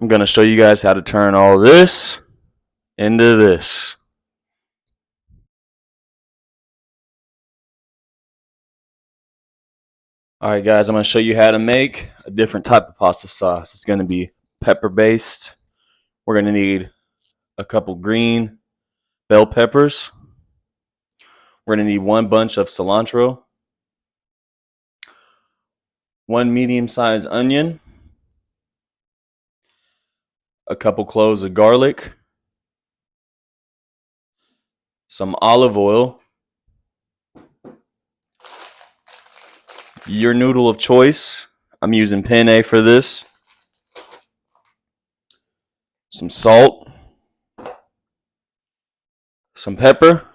I'm going to show you guys how to turn all this into this. Alright guys, I'm going to show you how to make a different type of pasta sauce. It's going to be pepper based. We're going to need a couple green bell peppers. We're going to need one bunch of cilantro, one medium sized onion, a couple cloves of garlic, some olive oil, your noodle of choice. I'm using penne for this, some salt, some pepper,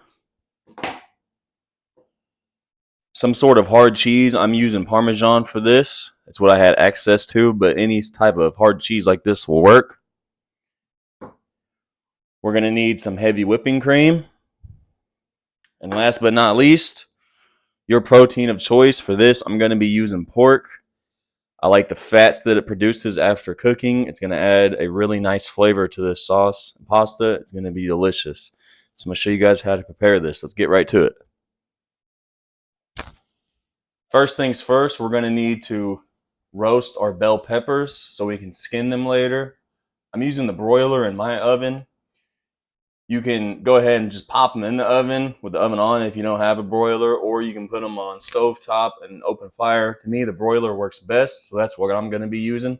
some sort of hard cheese. I'm using Parmesan for this. It's what I had access to, but any type of hard cheese like this will work. We're going to need some heavy whipping cream. And last but not least, your protein of choice. For this, I'm going to be using pork. I like the fats that it produces after cooking. It's going to add a really nice flavor to this sauce and pasta. It's going to be delicious. So I'm going to show you guys how to prepare this. Let's get right to it. First things first, we're going to need to roast our bell peppers so we can skin them later. I'm using the broiler in my oven. You can go ahead and just pop them in the oven with the oven on if you don't have a broiler, or you can put them on stovetop and open fire. To me, the broiler works best, so that's what I'm going to be using.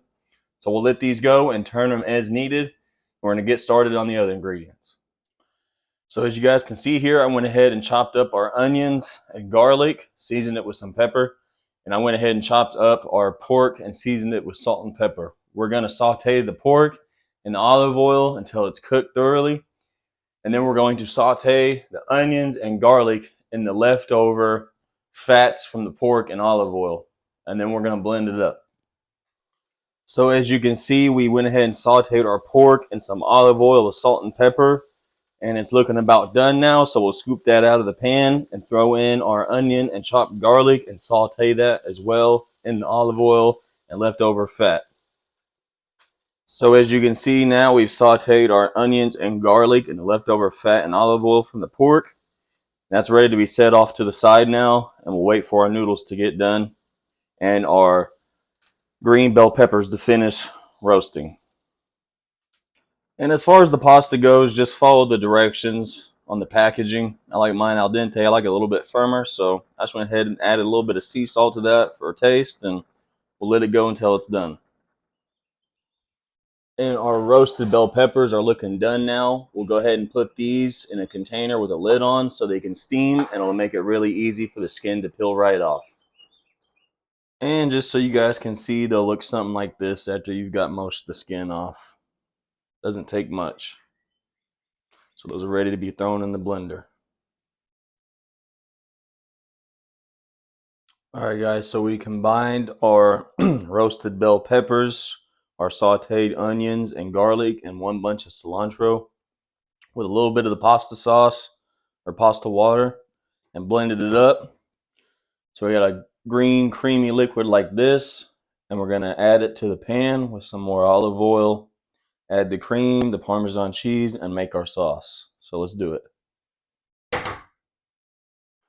So we'll let these go and turn them as needed. We're going to get started on the other ingredients. So as you guys can see here, I went ahead and chopped up our onions and garlic, seasoned it with some pepper, and I went ahead and chopped up our pork and seasoned it with salt and pepper. We're going to saute the pork in olive oil until it's cooked thoroughly, and then we're going to saute the onions and garlic in the leftover fats from the pork and olive oil, and then we're going to blend it up. So as you can see, we went ahead and sauteed our pork in some olive oil with salt and pepper, and it's looking about done now. So we'll scoop that out of the pan and throw in our onion and chopped garlic and saute that as well in the olive oil and leftover fat. So as you can see now, we've sauteed our onions and garlic and the leftover fat and olive oil from the pork. That's ready to be set off to the side now, and we'll wait for our noodles to get done and our green bell peppers to finish roasting. And as far as the pasta goes, just follow the directions on the packaging. I like mine al dente. I like it a little bit firmer, so I just went ahead and added a little bit of sea salt to that for a taste, and we'll let it go until it's done. And our roasted bell peppers are looking done now. We'll go ahead and put these in a container with a lid on so they can steam, and it'll make it really easy for the skin to peel right off. And just so you guys can see, they'll look something like this after you've got most of the skin off. Doesn't take much. So those are ready to be thrown in the blender. Alright guys, so we combined our roasted bell peppers, our sauteed onions and garlic, and one bunch of cilantro with a little bit of the pasta sauce or pasta water and blended it up. So we got a green creamy liquid like this, and we're going to add it to the pan with some more olive oil, add the cream, the Parmesan cheese, and make our sauce. So let's do it.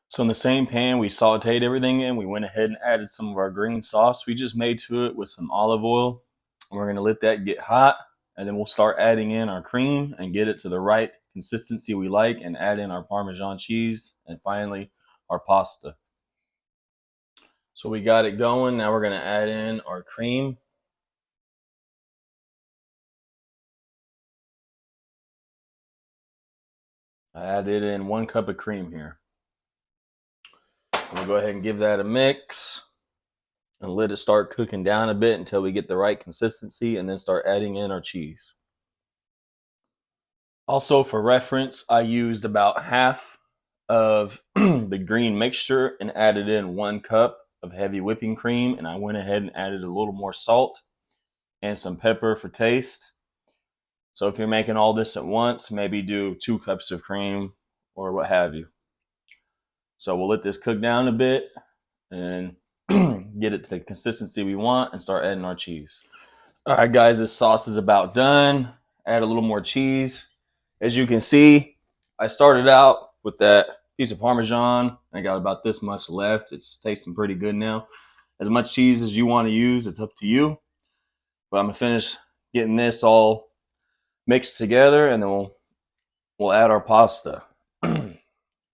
So in the same pan, we sauteed everything in. We went ahead and added some of our green sauce we just made to it with some olive oil. And we're going to let that get hot, and then we'll start adding in our cream and get it to the right consistency we like, and add in our Parmesan cheese, and finally our pasta. So we got it going. Now we're going to add in our cream. I added in 1 cup of cream here. We'll go ahead and give that a mix and let it start cooking down a bit until we get the right consistency, and then start adding in our cheese. Also, for reference, I used about half of the green mixture and added in 1 cup of heavy whipping cream, and I went ahead and added a little more salt and some pepper for taste. So if you're making all this at once, maybe do 2 cups of cream or what have you. So we'll let this cook down a bit and get it to the consistency we want and start adding our cheese. All right, guys, this sauce is about done. Add a little more cheese. As you can see, I started out with that piece of Parmesan. I got about this much left. It's tasting pretty good now. As much cheese as you want to use, it's up to you. But I'm gonna finish getting this all mixed together, and then we'll add our pasta. All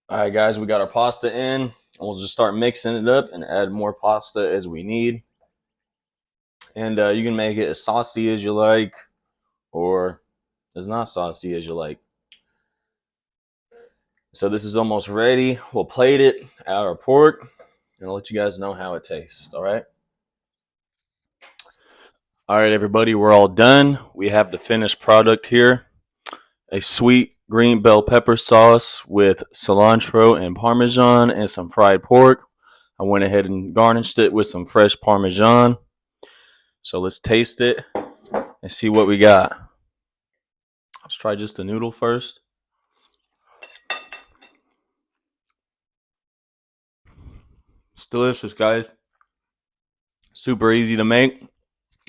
right, guys, we got our pasta in, and we'll just start mixing it up and add more pasta as we need. And you can make it as saucy as you like, or as not saucy as you like. So this is almost ready. We'll plate it, add our pork, and I'll let you guys know how it tastes. All right. All right, everybody, we're all done. We have the finished product here. A sweet green bell pepper sauce with cilantro and Parmesan and some fried pork. I went ahead and garnished it with some fresh Parmesan. So let's taste it and see what we got. Let's try just the noodle first. It's delicious, guys. Super easy to make.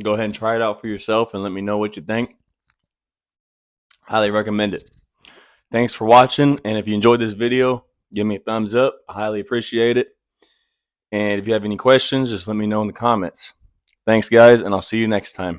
Go ahead and try it out for yourself and let me know what you think. Highly recommend it. Thanks for watching, and if you enjoyed this video, give me a thumbs up. I highly appreciate it. And if you have any questions, just let me know in the comments. Thanks, guys, and I'll see you next time.